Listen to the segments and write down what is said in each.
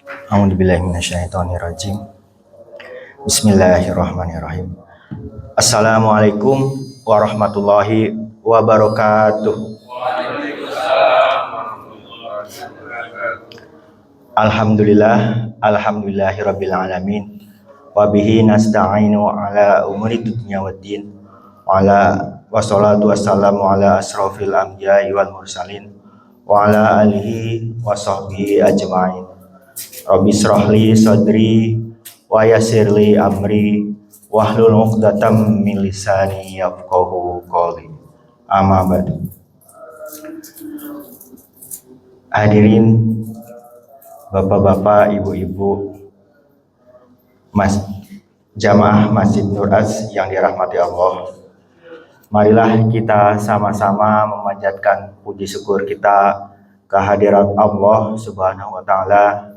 A'udzubillahi minasyaitonirrajim. Bismillahirrahmanirrahim. Assalamualaikum warahmatullahi wabarakatuh. Alhamdulillahirabbil alamin. Wa bihi nasta'inu ala umuri dunya waddin. Wassalatu wassalamu ala asrofil anbiya'i wal mursalin wa ala alihi wa sahbihi ajma'in. Rabbi shrahli sadri wa yassirli amri wahlul 'uqdatam min lisani yafqahu qawli. Amma ba'du. Hadirin Bapak-bapak, ibu-ibu, jamaah Masjid Nur Az yang dirahmati Allah. Marilah kita sama-sama memanjatkan puji syukur kita kehadirat Allah Subhanahu wa taala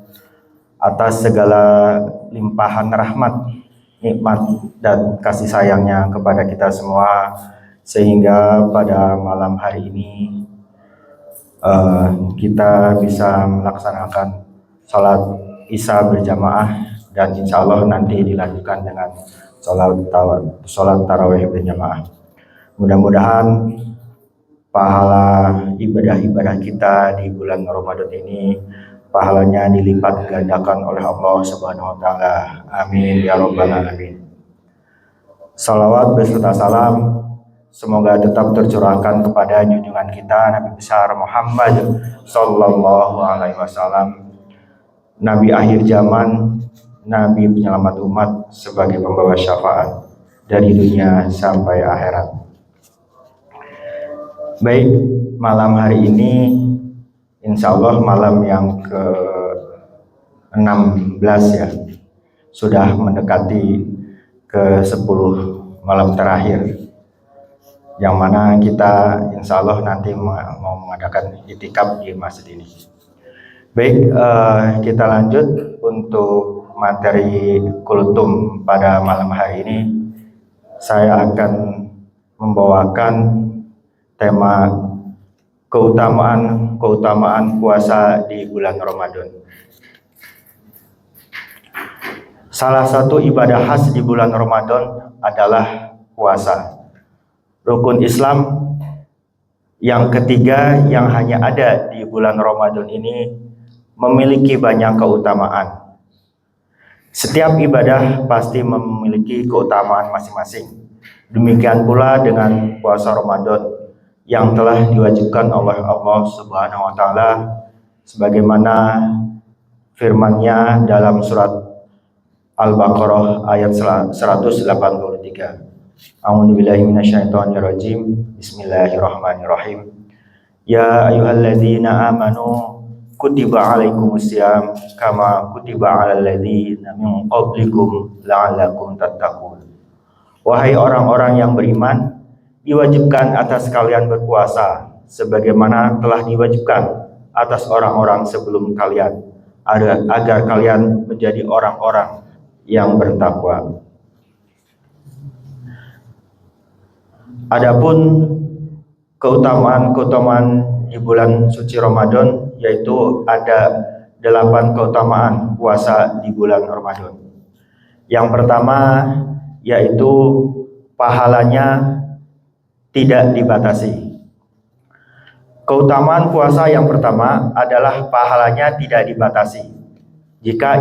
atas segala limpahan rahmat, nikmat dan kasih sayangnya kepada kita semua, sehingga pada malam hari ini kita bisa melaksanakan sholat Isya berjamaah, dan insya Allah nanti dilanjutkan dengan sholat tarawih berjamaah. Mudah-mudahan pahala ibadah-ibadah kita di bulan Ramadan ini pahalanya dilipat gandakan oleh Allah Subhanahu wa taala. Amin ya rabbal alamin. Salawat beserta salam semoga tetap tercurahkan kepada junjungan kita Nabi besar Muhammad sallallahu alaihi wasallam, Nabi akhir zaman, Nabi penyelamat umat sebagai pembawa syafaat dari dunia sampai akhirat. Baik, malam hari ini insya Allah malam yang ke-16 ya, sudah mendekati ke-10 malam terakhir, yang mana kita insya Allah nanti mau mengadakan itikaf di masjid ini. Baik, kita lanjut untuk materi kultum pada malam hari ini. Saya akan membawakan tema keutamaan puasa di bulan Ramadan. Salah satu ibadah khas di bulan Ramadan adalah puasa. Rukun Islam yang ketiga yang hanya ada di bulan Ramadan ini memiliki banyak keutamaan. Setiap ibadah pasti memiliki keutamaan masing-masing. Demikian pula dengan puasa Ramadan yang telah diwajibkan oleh Allah Subhanahu wa taala sebagaimana firman-Nya dalam surat Al-Baqarah ayat 183. A'udzubillahi minasyaitonirrajim. Bismillahirrahmanirrahim. Ya ayyuhalladzina amanu kutiba alaikumusiyam kama kutiba alal ladzina min qablikum la'allakum tattaqun. Wahai orang-orang yang beriman, diwajibkan atas kalian berpuasa sebagaimana telah diwajibkan atas orang-orang sebelum kalian, agar kalian menjadi orang-orang yang bertakwa. Adapun keutamaan di bulan suci Ramadan, yaitu ada 8 keutamaan puasa di bulan Ramadan. Yang pertama yaitu pahalanya tidak dibatasi. Keutamaan puasa yang pertama adalah pahalanya tidak dibatasi. Jika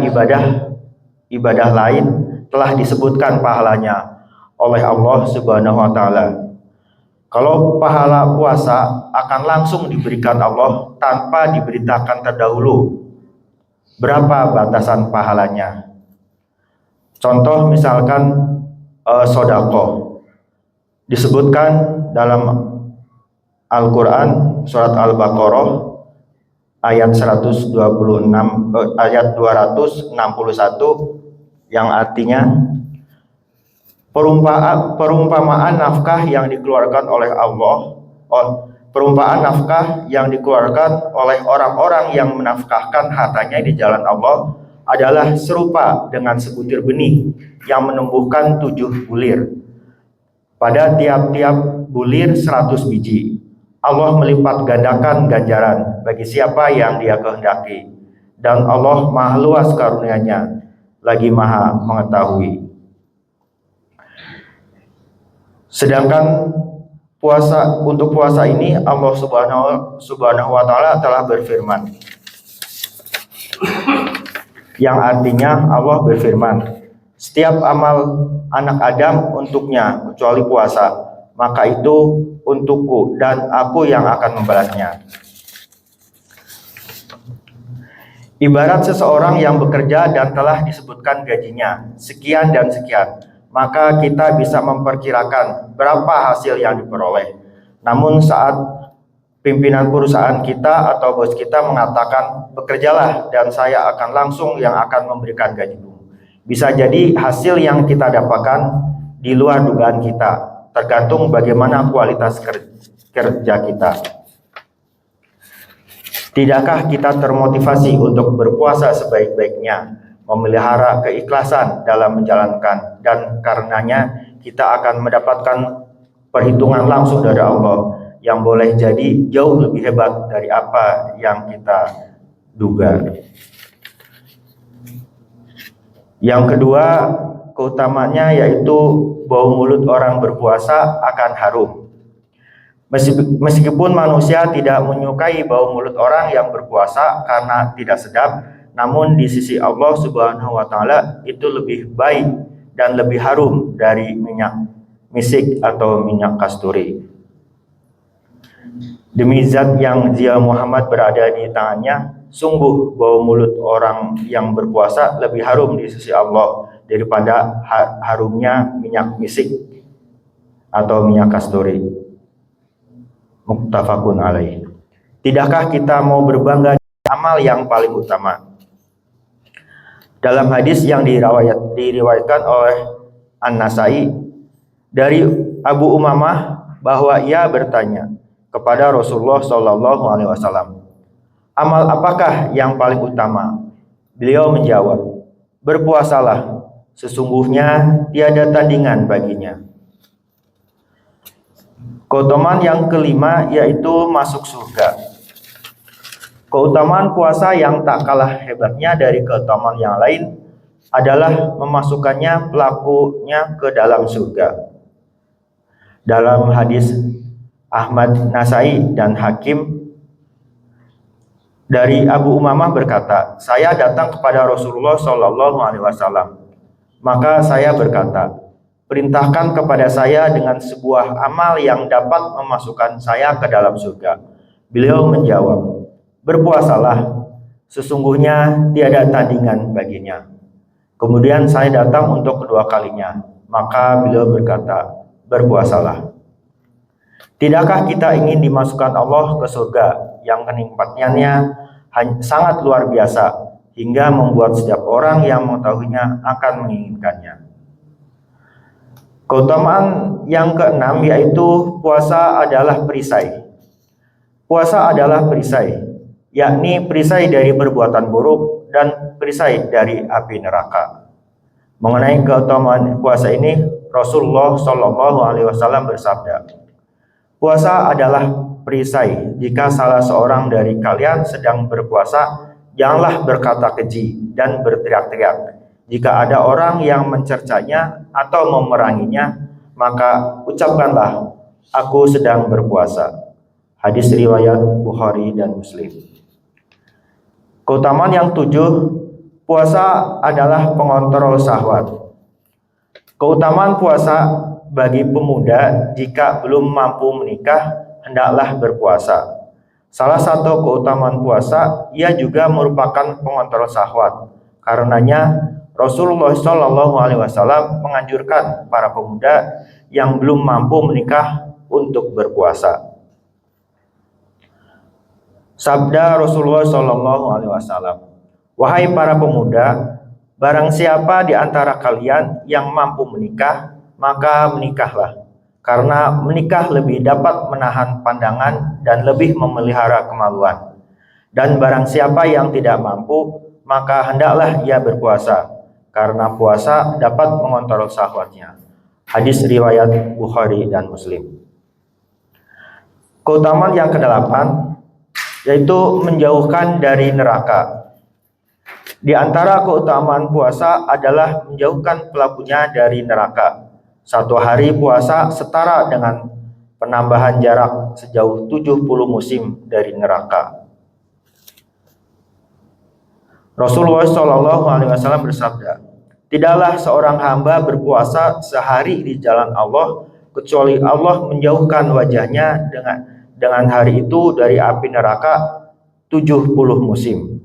ibadah lain telah disebutkan pahalanya oleh Allah Subhanahu wa taala. Kalau pahala puasa akan langsung diberikan Allah tanpa diberitakan terdahulu berapa batasan pahalanya. Contoh misalkan sedekah. Disebutkan dalam Al-Quran surat Al-Baqarah ayat 261 yang artinya perumpamaan nafkah yang dikeluarkan oleh Allah, perumpamaan nafkah yang dikeluarkan oleh orang-orang yang menafkahkan hartanya di jalan Allah adalah serupa dengan sebutir benih yang menumbuhkan 7 bulir. Pada tiap-tiap bulir 100 biji. Allah melipat gandakan ganjaran bagi siapa yang Dia kehendaki. dan Allah maha luas karunia-Nya, lagi maha mengetahui. Sedangkan untuk puasa ini Allah Subhanahu wa taala telah berfirman, yang artinya Allah berfirman, setiap amal anak Adam untuknya kecuali puasa, maka itu untukku dan aku yang akan membalasnya. Ibarat seseorang yang bekerja dan telah disebutkan gajinya sekian dan sekian, maka kita bisa memperkirakan berapa hasil yang diperoleh. Namun saat pimpinan perusahaan kita atau bos kita mengatakan, bekerjalah dan saya akan langsung yang akan memberikan gajimu, bisa jadi hasil yang kita dapatkan di luar dugaan kita, tergantung bagaimana kualitas kerja kita. Tidakkah kita termotivasi untuk berpuasa sebaik-baiknya, memelihara keikhlasan dalam menjalankan, dan karenanya kita akan mendapatkan perhitungan langsung dari Allah yang boleh jadi jauh lebih hebat dari apa yang kita duga. Yang kedua, keutamanya yaitu bau mulut orang berpuasa akan harum. Meskipun manusia tidak menyukai bau mulut orang yang berpuasa karena tidak sedap, namun di sisi Allah Subhanahu wa taala itu lebih baik dan lebih harum dari minyak misik atau minyak kasturi. Demi zat yang Zia Muhammad berada di tangannya, sungguh bau mulut orang yang berpuasa lebih harum di sisi Allah daripada harumnya minyak misik atau minyak kasturi. Muttafaqun alaih. Tidakkah kita mau berbangga dengan amal yang paling utama? Dalam hadis yang diriwayatkan oleh An-Nasai dari Abu Umamah bahwa ia bertanya kepada Rasulullah Shallallahu Alaihi Wasallam, amal apakah yang paling utama? Beliau menjawab, berpuasalah, sesungguhnya tiada tandingan baginya. Keutamaan yang kelima yaitu masuk surga. Keutamaan puasa yang tak kalah hebatnya dari keutamaan yang lain adalah memasukkannya pelakunya ke dalam surga. Dalam hadis Ahmad, Nasai, dan Hakim dari Abu Umamah berkata, saya datang kepada Rasulullah Shallallahu Alaihi Wasallam, maka saya berkata, perintahkan kepada saya dengan sebuah amal yang dapat memasukkan saya ke dalam surga. Beliau menjawab, berpuasalah, sesungguhnya tiada tandingan baginya. Kemudian saya datang untuk kedua kalinya, maka beliau berkata, berpuasalah. Tidakkah kita ingin dimasukkan Allah ke surga yang kenikmatannya sangat luar biasa, hingga membuat setiap orang yang mengetahuinya akan menginginkannya. Keutamaan yang keenam yaitu puasa adalah perisai. Puasa adalah perisai, yakni perisai dari perbuatan buruk dan perisai dari api neraka. Mengenai keutamaan puasa ini, Rasulullah Shallallahu Alaihi Wasallam bersabda, puasa adalah perisai. Jika salah seorang dari kalian sedang berpuasa, janganlah berkata keji dan berteriak-teriak. Jika ada orang yang mencercanya atau memeranginya, maka ucapkanlah, aku sedang berpuasa. Hadis riwayat Bukhari dan Muslim. Keutamaan yang 7, puasa adalah pengontrol syahwat. Keutamaan puasa bagi pemuda jika belum mampu menikah, hendaklah berpuasa. Salah satu keutamaan puasa, ia juga merupakan pengontrol syahwat. Karenanya Rasulullah Shallallahu Alaihi Wasallam menganjurkan para pemuda yang belum mampu menikah untuk berpuasa. Sabda Rasulullah Shallallahu Alaihi Wasallam, wahai para pemuda, barang siapa di antara kalian yang mampu menikah, maka menikahlah, karena menikah lebih dapat menahan pandangan dan lebih memelihara kemaluan. Dan barang siapa yang tidak mampu, maka hendaklah ia berpuasa, karena puasa dapat mengontrol syahwatnya. Hadis riwayat Bukhari dan Muslim. Keutamaan yang ke-8 yaitu menjauhkan dari neraka. Di antara keutamaan puasa adalah menjauhkan pelakunya dari neraka. Satu hari puasa setara dengan penambahan jarak sejauh 70 musim dari neraka. Rasulullah SAW bersabda, "Tidaklah seorang hamba berpuasa sehari di jalan Allah kecuali Allah menjauhkan wajahnya dengan hari itu dari api neraka 70 musim."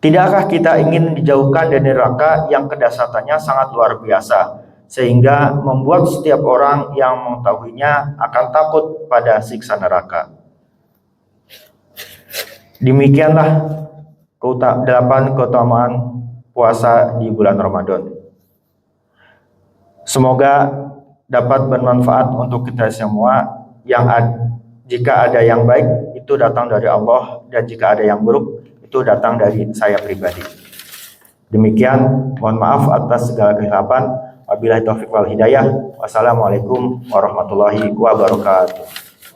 Tidakkah kita ingin dijauhkan dari neraka yang kedasatannya sangat luar biasa, sehingga membuat setiap orang yang mengetahuinya akan takut pada siksa neraka? Demikianlah 8 keutamaan puasa di bulan Ramadan. Semoga dapat bermanfaat untuk kita semua. Jika ada yang baik itu datang dari Allah, dan jika ada yang buruk itu datang dari saya pribadi. Demikian, mohon maaf atas segala kesilapan. Wabillahi taufiq wal hidayah. Wassalamualaikum warahmatullahi wabarakatuh.